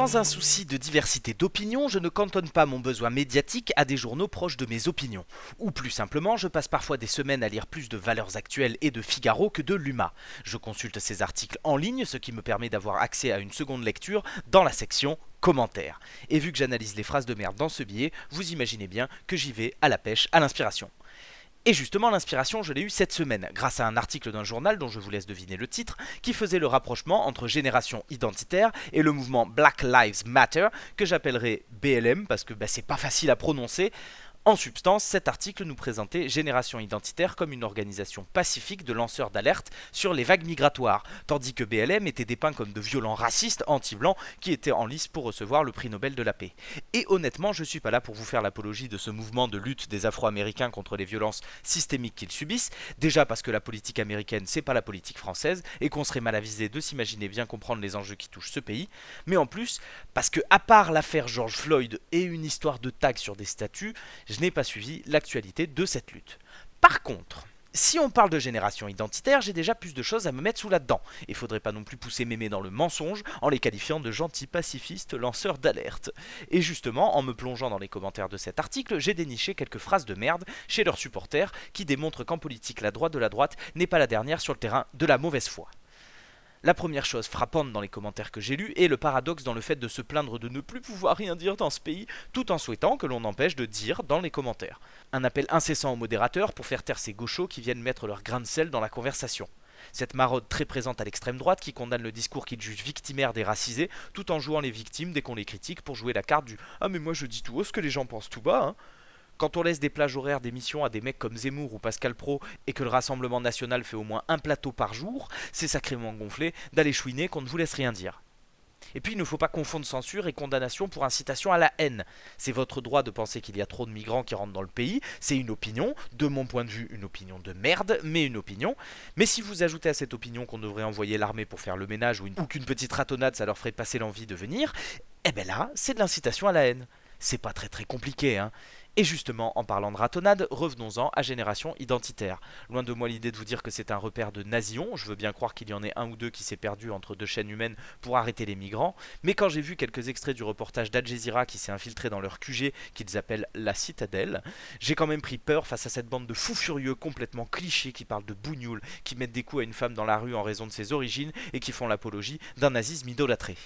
Dans un souci de diversité d'opinions, je ne cantonne pas mon besoin médiatique à des journaux proches de mes opinions. Ou plus simplement, je passe parfois des semaines à lire plus de Valeurs Actuelles et de Figaro que de l'UMA. Je consulte ces articles en ligne, ce qui me permet d'avoir accès à une seconde lecture dans la section commentaires. Et vu que j'analyse les phrases de merde dans ce billet, vous imaginez bien que j'y vais à la pêche, à l'inspiration. Et justement, l'inspiration, je l'ai eue cette semaine, grâce à un article d'un journal dont je vous laisse deviner le titre, qui faisait le rapprochement entre génération identitaire et le mouvement Black Lives Matter, que j'appellerai BLM, parce que c'est pas facile à prononcer. En substance, cet article nous présentait Génération Identitaire comme une organisation pacifique de lanceurs d'alerte sur les vagues migratoires, tandis que BLM était dépeint comme de violents racistes anti-blancs qui étaient en lice pour recevoir le prix Nobel de la paix. Et honnêtement, je suis pas là pour vous faire l'apologie de ce mouvement de lutte des Afro-Américains contre les violences systémiques qu'ils subissent, déjà parce que la politique américaine c'est pas la politique française et qu'on serait mal avisé de s'imaginer bien comprendre les enjeux qui touchent ce pays, mais en plus parce que à part l'affaire George Floyd et une histoire de tag sur des statues, je n'ai pas suivi l'actualité de cette lutte. Par contre, si on parle de génération identitaire, j'ai déjà plus de choses à me mettre sous la dent. Et faudrait pas non plus pousser mémé dans le mensonge en les qualifiant de gentils pacifistes lanceurs d'alerte. Et justement, en me plongeant dans les commentaires de cet article, j'ai déniché quelques phrases de merde chez leurs supporters qui démontrent qu'en politique, la droite de la droite n'est pas la dernière sur le terrain de la mauvaise foi. La première chose frappante dans les commentaires que j'ai lus est le paradoxe dans le fait de se plaindre de ne plus pouvoir rien dire dans ce pays, tout en souhaitant que l'on empêche de dire dans les commentaires. Un appel incessant aux modérateurs pour faire taire ces gauchos qui viennent mettre leur grain de sel dans la conversation. Cette maraude très présente à l'extrême droite qui condamne le discours qu'ils jugent victimaire des racisés, tout en jouant les victimes dès qu'on les critique pour jouer la carte du « Ah mais moi je dis tout haut ce que les gens pensent tout bas hein ». Quand on laisse des plages horaires d'émissions à des mecs comme Zemmour ou Pascal Praud et que le Rassemblement National fait au moins un plateau par jour, c'est sacrément gonflé d'aller chouiner qu'on ne vous laisse rien dire. Et puis il ne faut pas confondre censure et condamnation pour incitation à la haine. C'est votre droit de penser qu'il y a trop de migrants qui rentrent dans le pays, c'est une opinion, de mon point de vue une opinion de merde, mais une opinion. Mais si vous ajoutez à cette opinion qu'on devrait envoyer l'armée pour faire le ménage ou qu'une petite ratonnade ça leur ferait passer l'envie de venir, eh ben là c'est de l'incitation à la haine. C'est pas très compliqué hein. Et justement, en parlant de ratonnade, revenons-en à Génération Identitaire. Loin de moi l'idée de vous dire que c'est un repère de nazions, je veux bien croire qu'il y en ait un ou deux qui s'est perdu entre deux chaînes humaines pour arrêter les migrants, mais quand j'ai vu quelques extraits du reportage d'Al Jazeera qui s'est infiltré dans leur QG, qu'ils appellent la Citadelle, j'ai quand même pris peur face à cette bande de fous furieux complètement clichés qui parlent de bougnoul, qui mettent des coups à une femme dans la rue en raison de ses origines et qui font l'apologie d'un nazisme idolâtré.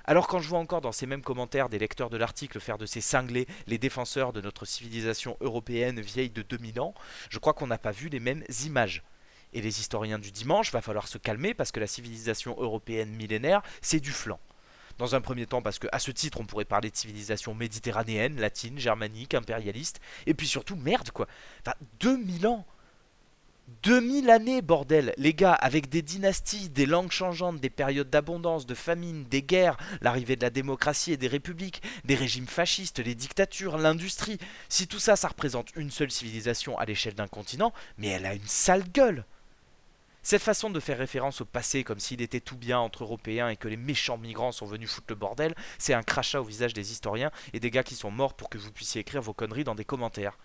Alors quand je vois encore dans ces mêmes commentaires des lecteurs de l'article faire de ces cinglés les défenseurs de notre civilisation européenne vieille de 2000 ans, je crois qu'on n'a pas vu les mêmes images. Et les historiens du dimanche, va falloir se calmer parce que la civilisation européenne millénaire, c'est du flan. Dans un premier temps parce qu'à ce titre on pourrait parler de civilisation méditerranéenne, latine, germanique, impérialiste, et puis surtout merde quoi, enfin 2000 ans. 2000 années, bordel, les gars, avec des dynasties, des langues changeantes, des périodes d'abondance, de famine, des guerres, l'arrivée de la démocratie et des républiques, des régimes fascistes, les dictatures, l'industrie. Si tout ça, ça représente une seule civilisation à l'échelle d'un continent, mais elle a une sale gueule. Cette façon de faire référence au passé comme s'il était tout bien entre Européens et que les méchants migrants sont venus foutre le bordel, c'est un crachat au visage des historiens et des gars qui sont morts pour que vous puissiez écrire vos conneries dans des commentaires.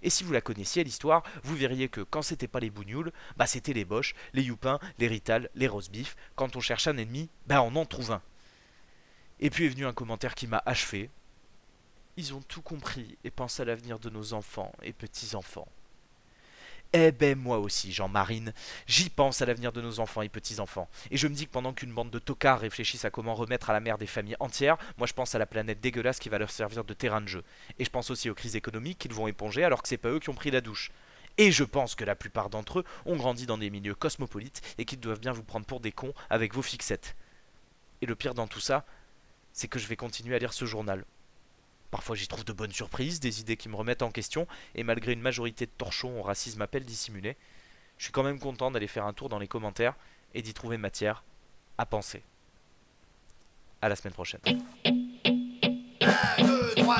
Et si vous la connaissiez l'histoire, vous verriez que quand c'était pas les bougnoules, c'était les boches, les youpins, les ritals, les roast-beef. Quand on cherche un ennemi, on en trouve un. Et puis est venu un commentaire qui m'a achevé. Ils ont tout compris et pensent à l'avenir de nos enfants et petits-enfants. Eh ben moi aussi, Jean-Marine, j'y pense à l'avenir de nos enfants et petits-enfants. Et je me dis que pendant qu'une bande de tocards réfléchissent à comment remettre à la mer des familles entières, moi je pense à la planète dégueulasse qui va leur servir de terrain de jeu. Et je pense aussi aux crises économiques qu'ils vont éponger alors que c'est pas eux qui ont pris la douche. Et je pense que la plupart d'entre eux ont grandi dans des milieux cosmopolites et qu'ils doivent bien vous prendre pour des cons avec vos fixettes. Et le pire dans tout ça, c'est que je vais continuer à lire ce journal. Parfois j'y trouve de bonnes surprises, des idées qui me remettent en question, et malgré une majorité de torchons au racisme à peine dissimulé, je suis quand même content d'aller faire un tour dans les commentaires et d'y trouver matière à penser. À la semaine prochaine. 1, 2, 3,